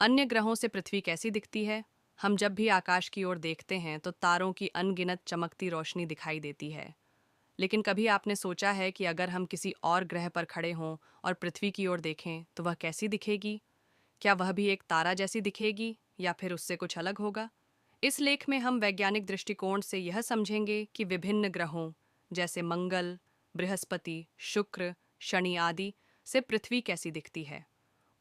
अन्य ग्रहों से पृथ्वी कैसी दिखती है? हम जब भी आकाश की ओर देखते हैं तो तारों की अनगिनत चमकती रोशनी दिखाई देती है। लेकिन कभी आपने सोचा है कि अगर हम किसी और ग्रह पर खड़े हों और पृथ्वी की ओर देखें तो वह कैसी दिखेगी? क्या वह भी एक तारा जैसी दिखेगी या फिर उससे कुछ अलग होगा? इस लेख में हम वैज्ञानिक दृष्टिकोण से यह समझेंगे कि विभिन्न ग्रहों जैसे मंगल, बृहस्पति, शुक्र, शनि आदि से पृथ्वी कैसी दिखती है।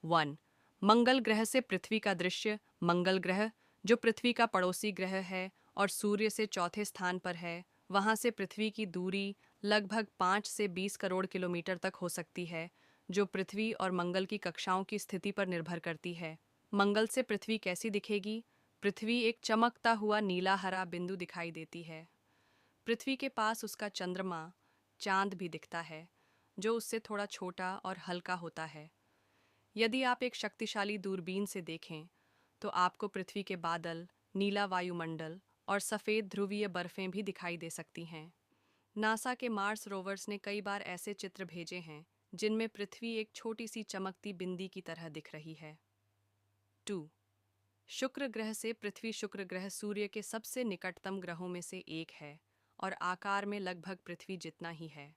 1. मंगल ग्रह से पृथ्वी का दृश्य। मंगल ग्रह, जो पृथ्वी का पड़ोसी ग्रह है और सूर्य से चौथे स्थान पर है, वहां से पृथ्वी की दूरी लगभग 5 से 20 करोड़ किलोमीटर तक हो सकती है, जो पृथ्वी और मंगल की कक्षाओं की स्थिति पर निर्भर करती है। मंगल से पृथ्वी कैसी दिखेगी? पृथ्वी एक चमकता हुआ नीला हरा बिंदु दिखाई देती है। पृथ्वी के पास उसका चंद्रमा, चांद भी दिखता है, जो उससे थोड़ा छोटा और हल्का होता है। यदि आप एक शक्तिशाली दूरबीन से देखें तो आपको पृथ्वी के बादल, नीला वायुमंडल और सफ़ेद ध्रुवीय बर्फें भी दिखाई दे सकती हैं। नासा के मार्स रोवर्स ने कई बार ऐसे चित्र भेजे हैं जिनमें पृथ्वी एक छोटी सी चमकती बिंदी की तरह दिख रही है। 2. शुक्र ग्रह से पृथ्वी। शुक्र ग्रह सूर्य के सबसे निकटतम ग्रहों में से एक है और आकार में लगभग पृथ्वी जितना ही है।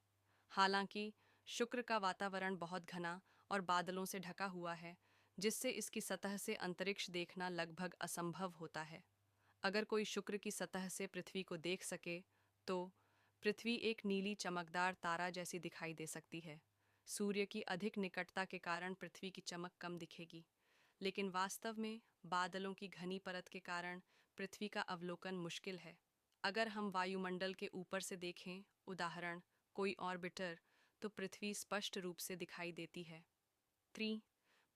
हालांकि शुक्र का वातावरण बहुत घना और बादलों से ढका हुआ है, जिससे इसकी सतह से अंतरिक्ष देखना लगभग असंभव होता है। अगर कोई शुक्र की सतह से पृथ्वी को देख सके तो पृथ्वी एक नीली चमकदार तारा जैसी दिखाई दे सकती है। सूर्य की अधिक निकटता के कारण पृथ्वी की चमक कम दिखेगी, लेकिन वास्तव में बादलों की घनी परत के कारण पृथ्वी का अवलोकन मुश्किल है। अगर हम वायुमंडल के ऊपर से देखें, उदाहरण कोई ऑर्बिटर, तो पृथ्वी स्पष्ट रूप से दिखाई देती है। 3.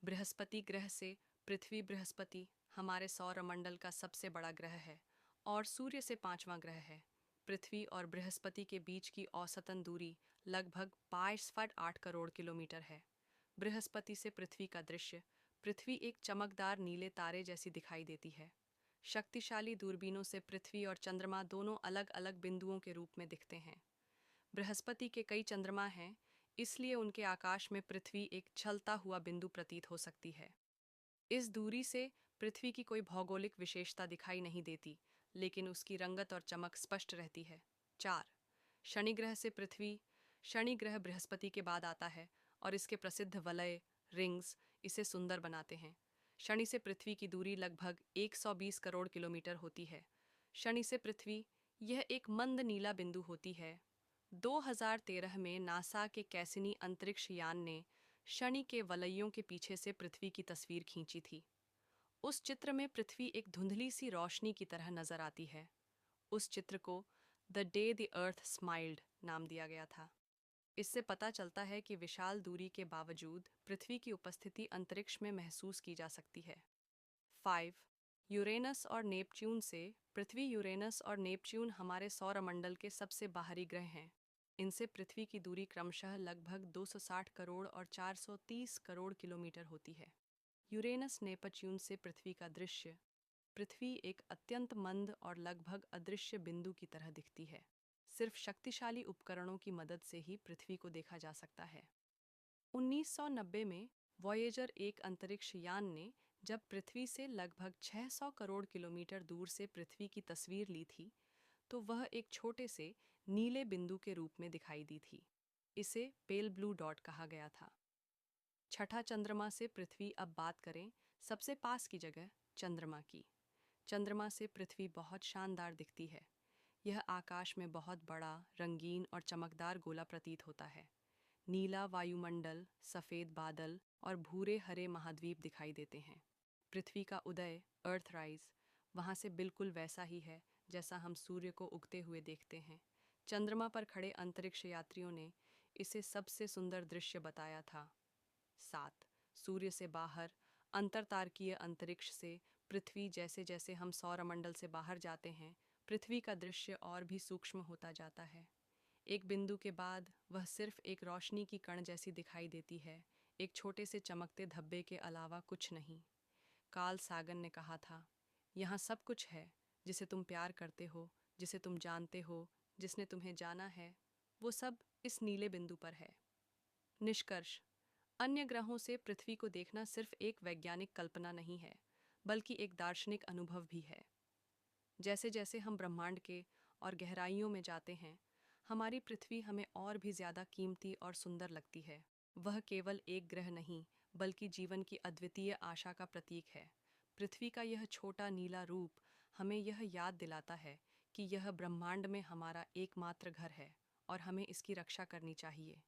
बृहस्पति ग्रह से पृथ्वी। बृहस्पति हमारे सौरमंडल का सबसे बड़ा ग्रह है और सूर्य से पांचवां ग्रह है। पृथ्वी और बृहस्पति के बीच की औसतन दूरी लगभग 5.8 करोड़ किलोमीटर है। बृहस्पति से पृथ्वी का दृश्य। पृथ्वी एक चमकदार नीले तारे जैसी दिखाई देती है। शक्तिशाली दूरबीनों से पृथ्वी और चंद्रमा दोनों अलग अलग बिंदुओं के रूप में दिखते हैं। बृहस्पति के कई चंद्रमा हैं, इसलिए उनके आकाश में पृथ्वी एक छलता हुआ बिंदु प्रतीत हो सकती है। इस दूरी से पृथ्वी की कोई भौगोलिक विशेषता दिखाई नहीं देती, लेकिन उसकी रंगत और चमक स्पष्ट रहती है। 4. शनि ग्रह से पृथ्वी। शनि ग्रह बृहस्पति के बाद आता है और इसके प्रसिद्ध वलय, रिंग्स, इसे सुंदर बनाते हैं। शनि से पृथ्वी की दूरी लगभग 120 करोड़ किलोमीटर होती है। शनि से पृथ्वी यह एक मंद नीला बिंदु होती है। 2013 में नासा के कैसिनी अंतरिक्ष यान ने शनि के वलयों के पीछे से पृथ्वी की तस्वीर खींची थी। उस चित्र में पृथ्वी एक धुंधली सी रोशनी की तरह नजर आती है। उस चित्र को the day the earth smiled नाम दिया गया था। इससे पता चलता है कि विशाल दूरी के बावजूद पृथ्वी की उपस्थिति अंतरिक्ष में महसूस की जा सकती है। 5. यूरेनस और नेपच्यून से पृथ्वी। यूरेनस और नेपच्यून हमारे सौरमंडल के सबसे बाहरी ग्रह हैं। इनसे पृथ्वी की दूरी क्रमशः लगभग 260 करोड़ और 430 करोड़ किलोमीटर होती है। यूरेनस नेपच्यून से पृथ्वी का दृश्य। पृथ्वी एक अत्यंत मंद और लगभग अदृश्य बिंदु की तरह दिखती है। सिर्फ शक्तिशाली उपकरणों की मदद से ही पृथ्वी को देखा जा सकता है। 1990 में वॉयेजर एक अंतरिक्ष यान ने जब पृथ्वी से लगभग 600 करोड़ किलोमीटर दूर से पृथ्वी की तस्वीर ली थी, तो वह एक छोटे से नीले बिंदु के रूप में दिखाई दी थी। इसे पेल ब्लू डॉट कहा गया था। छठा चंद्रमा से पृथ्वी। अब बात करें सबसे पास की जगह, चंद्रमा की। चंद्रमा से पृथ्वी बहुत शानदार दिखती है। यह आकाश में बहुत बड़ा, रंगीन और चमकदार गोला प्रतीत होता है। नीला वायुमंडल, सफ़ेद बादल और भूरे हरे महाद्वीप दिखाई देते हैं। पृथ्वी का उदय, अर्थराइज, वहाँ से बिल्कुल वैसा ही है जैसा हम सूर्य को उगते हुए देखते हैं। चंद्रमा पर खड़े अंतरिक्ष यात्रियों ने इसे सबसे सुंदर दृश्य बताया था। 7. सूर्य से बाहर। अंतरतारकीय अंतरिक्ष से पृथ्वी। जैसे जैसे हम सौरमंडल से बाहर जाते हैं, पृथ्वी का दृश्य और भी सूक्ष्म होता जाता है। एक बिंदु के बाद वह सिर्फ एक रोशनी की कण जैसी दिखाई देती है, एक छोटे से चमकते धब्बे के अलावा कुछ नहीं। कार्ल सागन ने कहा था, यहाँ सब कुछ है जिसे तुम प्यार करते हो, जिसे तुम जानते हो, जिसने तुम्हें जाना है, वो सब इस नीले बिंदु पर है। निष्कर्ष। अन्य ग्रहों से पृथ्वी को देखना सिर्फ एक वैज्ञानिक कल्पना नहीं है, बल्कि एक दार्शनिक अनुभव भी है। जैसे जैसे हम ब्रह्मांड के और गहराइयों में जाते हैं, हमारी पृथ्वी हमें और भी ज्यादा कीमती और सुंदर लगती है। वह केवल एक ग्रह नहीं, बल्कि जीवन की अद्वितीय आशा का प्रतीक है। पृथ्वी का यह छोटा नीला रूप हमें यह याद दिलाता है कि यह ब्रह्मांड में हमारा एकमात्र घर है और हमें इसकी रक्षा करनी चाहिए।